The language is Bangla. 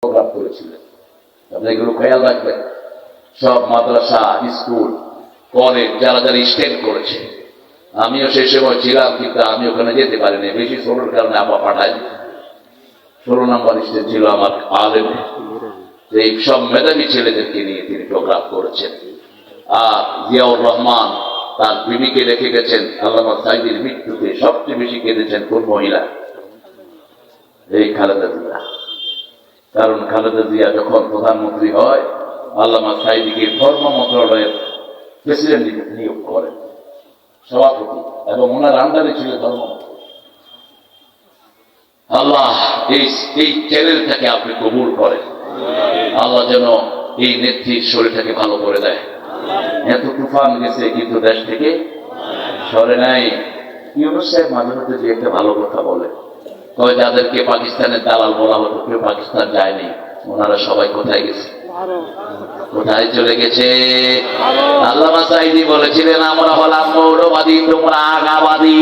প্রোগ্রাম করেছিলেন। আপনি এগুলো খেয়াল রাখবেন। সব মাদ্রাসা, স্কুল, কলেজ যারা যারা স্টেন্ড করেছে, আমিও সেই সময় ছিলাম, কিন্তু আমি ওখানে যেতে পারিনি, বেশি ষোলোর কারণে আবার পাঠাই। 16 নম্বর স্টেন্ড ছিল আমার আলেম। এই সব মেধাবী ছেলেদেরকে নিয়ে তিনি প্রোগ্রাম করেছেন। আর জিয়াউর রহমান তার বিবিকে রেখে গেছেন। আল্লামা সাঈদীর মৃত্যুতে সবচেয়ে বেশি কেঁদেছেন কোন মহিলা? এই খালেদা জিয়া। কারণ খালেদা জিয়া যখন প্রধানমন্ত্রী হয়, আল্লামা সাঈদীকে ধর্ম মন্ত্রণালয়ের প্রেসিডেন্ট নিয়োগ করেন, সভাপতি, এবং ওনার আন্ডারে ছিল ধর্ম। আল্লাহ এই চ্যানেলটাকে আপনি কবুল করেন। আল্লাহ যেন এই নেত্রীর শরীরটাকে ভালো করে দেয়। এত তুফান গেছে কিন্তু দেশ থেকে সরে নাই। ইউনূস সাহেব মাঝে মধ্যে যে একটা ভালো কথা বলে, তবে যাদেরকে পাকিস্তানের দালাল বলা হতো কেউ পাকিস্তান যায়নি, ওনারা সবাই কোথায় গেছে? কোথায় চলে গেছে? আল্লামা সাঈদী বলেছিলেন, আমরা হলাম মৌলবাদী, তোমরা আগাবাদী।